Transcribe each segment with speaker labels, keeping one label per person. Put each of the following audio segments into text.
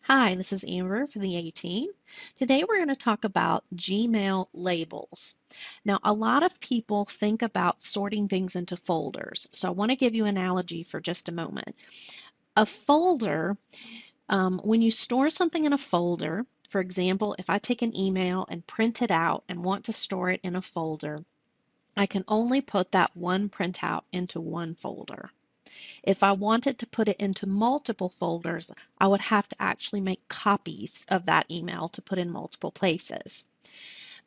Speaker 1: Hi, this is Amber for the A-Team. Today we're going to talk about Gmail labels. Now, a lot of people think about sorting things into folders, so I want to give you an analogy for just a moment. A folder, when you store something in a folder, for example, if I take an email and print it out and want to store it in a folder, I can only put that one printout into one folder. If I wanted to put it into multiple folders, I would have to actually make copies of that email to put in multiple places.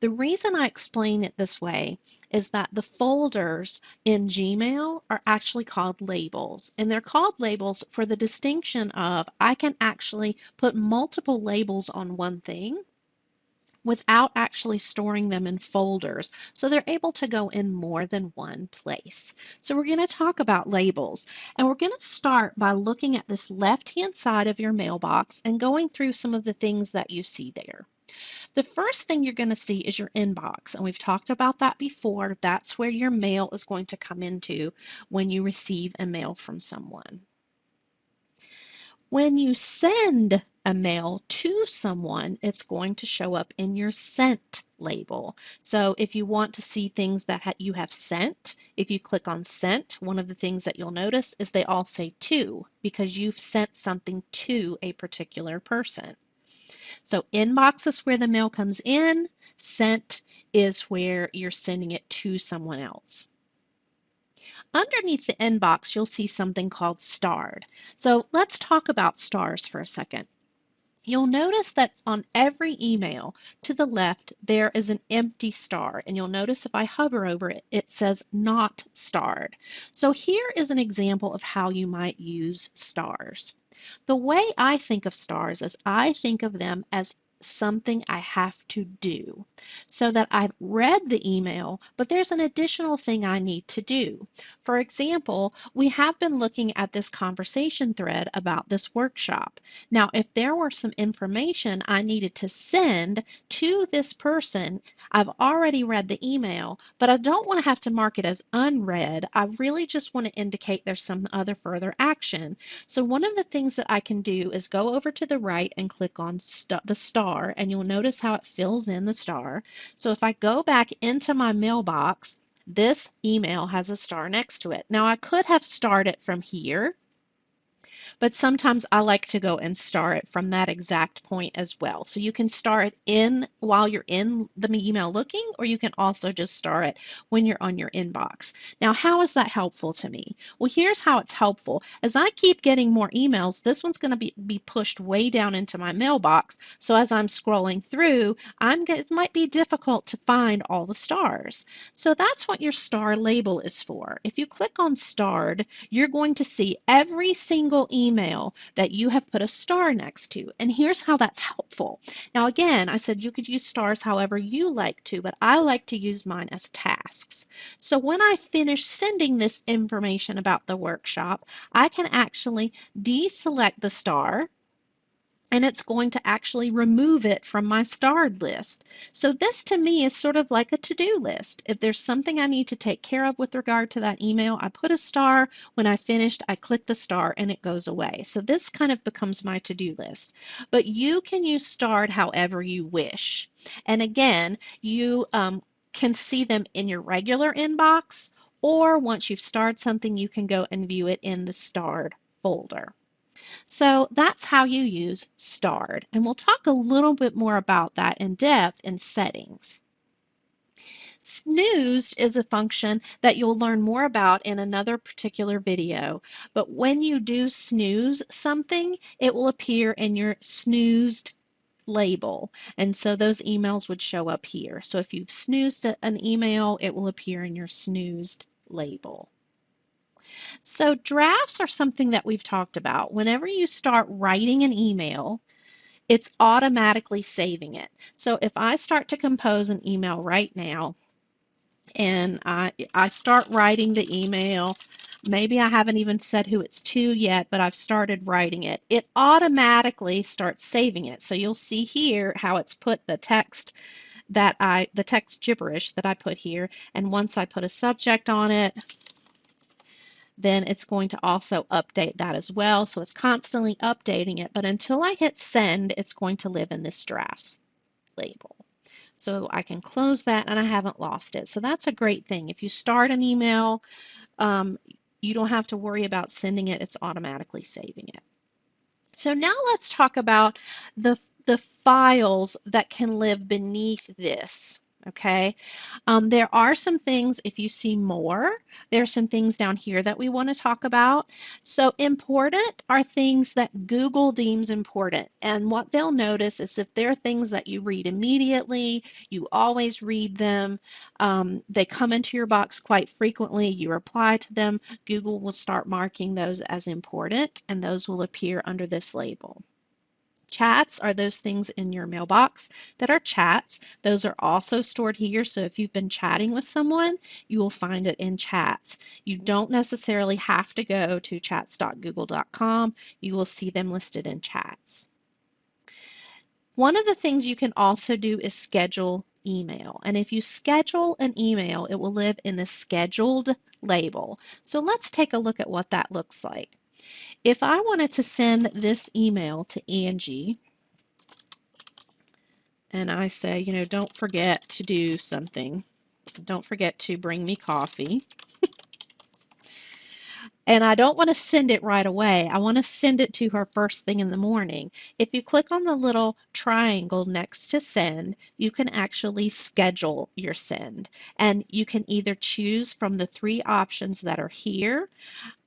Speaker 1: The reason I explain it this way is that the folders in Gmail are actually called labels, and they're called labels for the distinction of I can actually put multiple labels on one thing without actually storing them in folders. So they're able to go in more than one place. So we're going to talk about labels, and we're going to start by looking at this left-hand side of your mailbox and going through some of the things that you see there. The first thing you're going to see is your inbox, and we've talked about that before. That's where your mail is going to come into when you receive a mail from someone. When you send a mail to someone, it's going to show up in your sent label. So if you want to see things that you have sent, if you click on sent, one of the things that you'll notice is they all say to because you've sent something to a particular person. So inbox is where the mail comes in, sent is where you're sending it to someone else. Underneath the inbox, you'll see something called starred. So let's talk about stars for a second. You'll notice that on every email to the left, there is an empty star. And you'll notice if I hover over it, it says not starred. So here is an example of how you might use stars. The way I think of stars is I think of them as something I have to do. So that I've read the email, but there's an additional thing I need to do. For example, we have been looking at this conversation thread about this workshop. Now, if there were some information I needed to send to this person, I've already read the email, but I don't want to have to mark it as unread. I really just want to indicate there's some other further action. So one of the things that I can do is go over to the right and click on the star, and you'll notice how it fills in the star. So if I go back into my mailbox, this email has a star next to it. Now I could have starred it from here, but sometimes I like to go and star it from that exact point as well. So you can star it in while you're in the email looking, or you can also just star it when you're on your inbox. Now, how is that helpful to me? Well, here's how it's helpful. As I keep getting more emails, this one's going to be pushed way down into my mailbox. So as I'm scrolling through, it might be difficult to find all the stars. So that's what your star label is for. If you click on starred, you're going to see every single email that you have put a star next to. And here's how that's helpful. Now, again, I said you could use stars however you like to, but I like to use mine as tasks. So when I finish sending this information about the workshop, I can actually deselect the star, and it's going to actually remove it from my starred list. So this to me is sort of like a to-do list. If there's something I need to take care of with regard to that email, I put a star. When I finished, I click the star and it goes away. So this kind of becomes my to-do list. But you can use starred however you wish. And again, you can see them in your regular inbox, or once you've starred something, you can go and view it in the starred folder. So that's how you use starred. And we'll talk a little bit more about that in depth in settings. Snoozed is a function that you'll learn more about in another particular video. But when you do snooze something, it will appear in your snoozed label. And so those emails would show up here. So if you've snoozed an email, it will appear in your snoozed label. So drafts are something that we've talked about. Whenever you start writing an email, it's automatically saving it. So if I start to compose an email right now and I start writing the email, maybe I haven't even said who it's to yet, but I've started writing it, it automatically starts saving it. So you'll see here how it's put the text gibberish that I put here, and once I put a subject on it, then it's going to also update that as well. So it's constantly updating it, but until I hit send, it's going to live in this drafts label. So I can close that and I haven't lost it. So that's a great thing. If you start an email, um, you don't have to worry about sending it. It's automatically saving it. So now let's talk about the files that can live beneath this. Okay, there are some things, if you see more, there's some things down here that we want to talk about. So important are things that Google deems important. And what they'll notice is if there are things that you read immediately, you always read them, they come into your box quite frequently, you reply to them, Google will start marking those as important, and those will appear under this label. Chats are those things in your mailbox that are chats. Those are also stored here. So if you've been chatting with someone, you will find it in chats. You don't necessarily have to go to chats.google.com. You will see them listed in chats. One of the things you can also do is schedule email. And if you schedule an email, it will live in the scheduled label. So let's take a look at what that looks like. If I wanted to send this email to Angie, and I say, you know, don't forget to do something. Don't forget to bring me coffee. And I don't want to send it right away. I want to send it to her first thing in the morning. If you click on the little triangle next to send, you can actually schedule your send. And you can either choose from the 3 options that are here.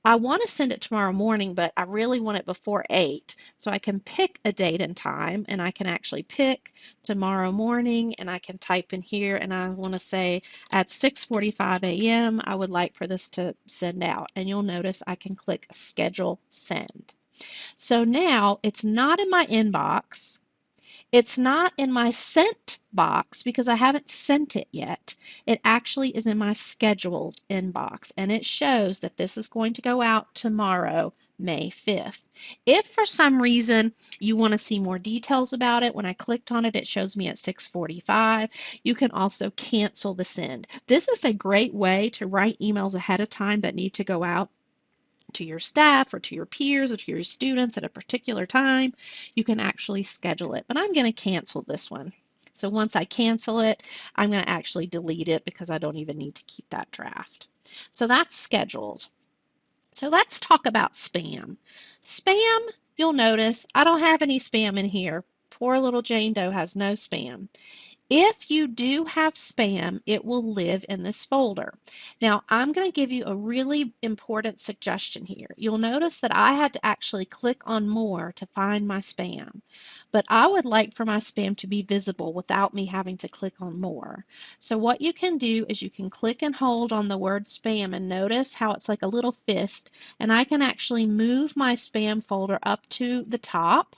Speaker 1: I want to send it tomorrow morning, but I really want it before 8. So I can pick a date and time, and I can actually pick tomorrow morning, and I can type in here, and I want to say at 6:45 a.m. I would like for this to send out. And you'll notice I can click Schedule Send. So now it's not in my inbox. It's not in my sent box because I haven't sent it yet. It actually is in my scheduled inbox, and it shows that this is going to go out tomorrow, May 5th. If for some reason you want to see more details about it, when I clicked on it, it shows me at 6:45. You can also cancel the send. This is a great way to write emails ahead of time that need to go out to your staff or to your peers or to your students at a particular time. You can actually schedule it, but I'm going to cancel this one. So once I cancel it, I'm going to actually delete it because I don't even need to keep that draft. So that's scheduled. So let's talk about spam. Spam, you'll notice I don't have any spam in here. Poor little Jane Doe has no spam. If you do have spam, it will live in this folder. Now, I'm going to give you a really important suggestion here. You'll notice that I had to actually click on more to find my spam, but I would like for my spam to be visible without me having to click on more. So what you can do is you can click and hold on the word spam and notice how it's like a little fist, and I can actually move my spam folder up to the top.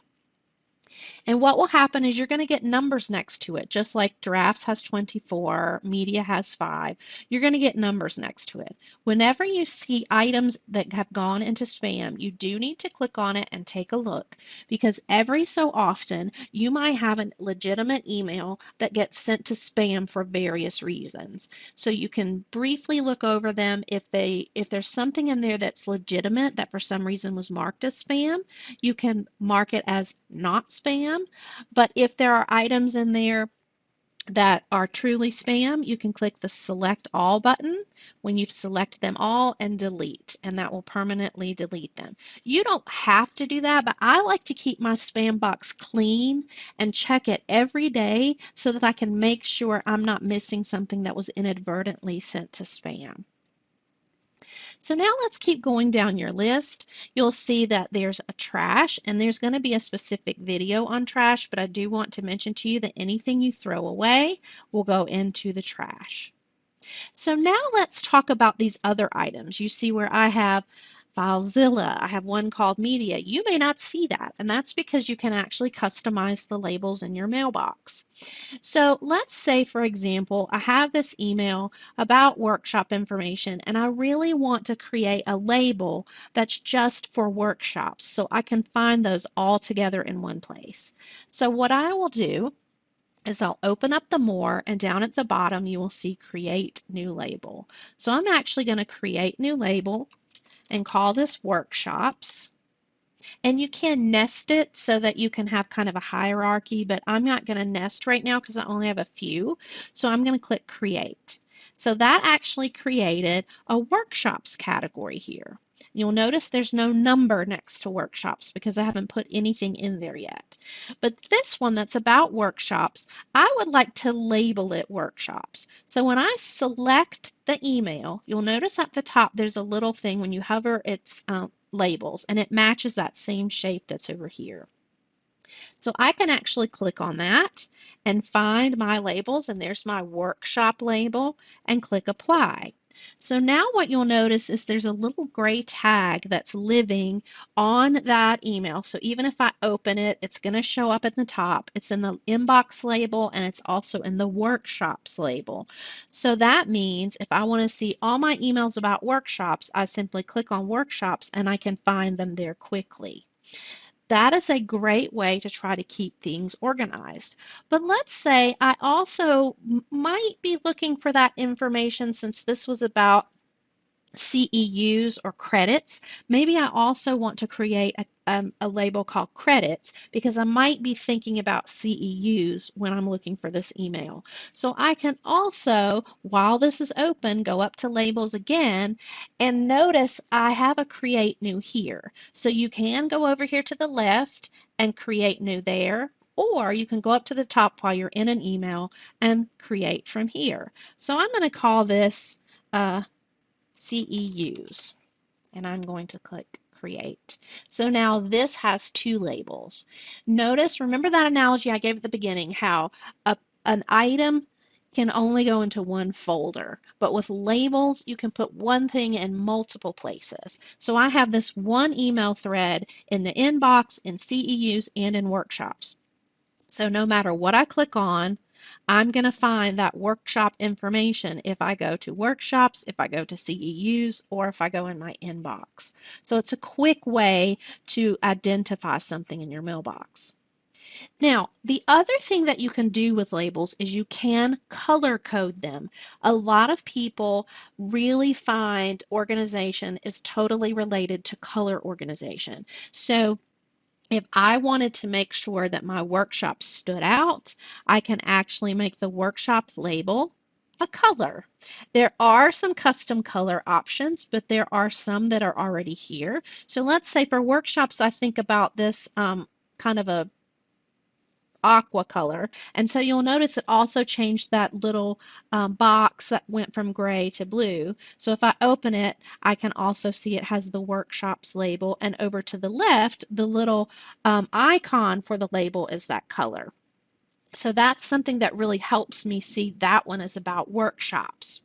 Speaker 1: And what will happen is you're going to get numbers next to it, just like drafts has 24, media has 5. You're going to get numbers next to it. Whenever you see items that have gone into spam, you do need to click on it and take a look, because every so often you might have a legitimate email that gets sent to spam for various reasons. So you can briefly look over them. If there's something in there that's legitimate that for some reason was marked as spam, you can mark it as not spam. But if there are items in there that are truly spam, you can click the Select All button when you've selected them all and delete, and that will permanently delete them. You don't have to do that, but I like to keep my spam box clean and check it every day so that I can make sure I'm not missing something that was inadvertently sent to spam. So now let's keep going down your list. You'll see that there's a trash, and there's going to be a specific video on trash, but I do want to mention to you that anything you throw away will go into the trash. So now let's talk about these other items. You see where I have FileZilla, I have one called Media. You may not see that, and that's because you can actually customize the labels in your mailbox. So let's say, for example, I have this email about workshop information, and I really want to create a label that's just for workshops so I can find those all together in one place. So what I will do is I'll open up the More, and down at the bottom you will see Create New Label. So I'm actually going to create new label, and call this workshops. And you can nest it so that you can have kind of a hierarchy, but I'm not going to nest right now because I only have a few. So I'm going to click create. So that actually created a workshops category here. You'll notice there's no number next to workshops because I haven't put anything in there yet. But this one that's about workshops, I would like to label it workshops. So when I select the email, you'll notice at the top there's a little thing when you hover, it's labels, and it matches that same shape that's over here. So I can actually click on that and find my labels, and there's my workshop label, and click apply. So now what you'll notice is there's a little gray tag that's living on that email. So even if I open it, it's going to show up at the top. It's in the inbox label, and it's also in the workshops label. So that means if I want to see all my emails about workshops, I simply click on workshops and I can find them there quickly. That is a great way to try to keep things organized. But let's say I also might be looking for that information since this was about CEUs or credits. Maybe I also want to create a label called credits because I might be thinking about CEUs when I'm looking for this email. So I can also, while this is open, go up to labels again and notice I have a create new here. So you can go over here to the left and create new there, or you can go up to the top while you're in an email and create from here. So I'm going to call this CEUs, and I'm going to click create. So now this has two labels. Notice, remember that analogy I gave at the beginning, how an item can only go into one folder, but with labels, you can put one thing in multiple places. So I have this one email thread in the inbox, in CEUs, and in workshops. So no matter what I click on, I'm going to find that workshop information if I go to workshops, if I go to CEUs, or if I go in my inbox. So it's a quick way to identify something in your mailbox. Now, the other thing that you can do with labels is you can color code them. A lot of people really find organization is totally related to color organization. So if I wanted to make sure that my workshop stood out, I can actually make the workshop label a color. There are some custom color options, but there are some that are already here. So let's say for workshops, I think about this kind of a aqua color. And so you'll notice it also changed that little box that went from gray to blue. So if I open it, I can also see it has the workshops label. And over to the left, the little icon for the label is that color. So that's something that really helps me see that one is about workshops.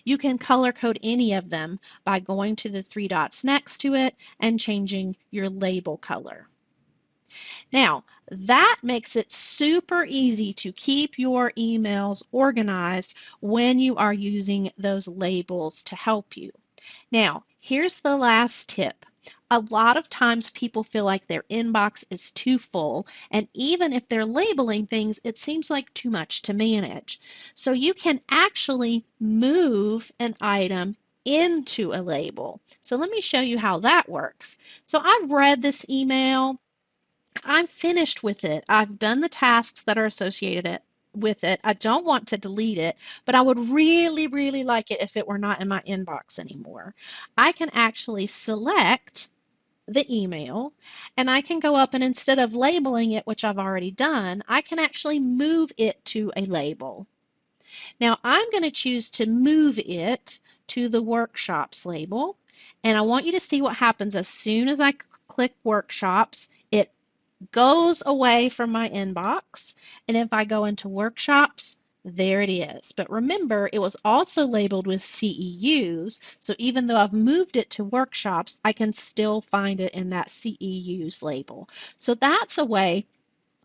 Speaker 1: You can color code any of them by going to the three dots next to it and changing your label color. Now, that makes it super easy to keep your emails organized when you are using those labels to help you. Now, here's the last tip. A lot of times people feel like their inbox is too full, and even if they're labeling things, it seems like too much to manage. So you can actually move an item into a label. So let me show you how that works. So I've read this email. I'm finished with it. I've done the tasks that are associated with it. I don't want to delete it, but I would really, really like it if it were not in my inbox anymore. I can actually select the email and I can go up and instead of labeling it, which I've already done, I can actually move it to a label. Now I'm going to choose to move it to the workshops label, and I want you to see what happens as soon as I click workshops. It goes away from my inbox, and if I go into workshops, there it is. But remember, it was also labeled with CEUs, so even though I've moved it to workshops, I can still find it in that CEUs label. So that's a way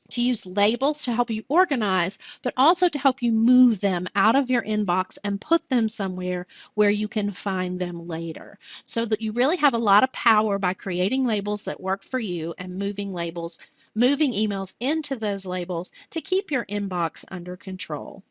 Speaker 1: to use labels to help you organize, but also to help you move them out of your inbox and put them somewhere where you can find them later. So that you really have a lot of power by creating labels that work for you and moving emails into those labels to keep your inbox under control.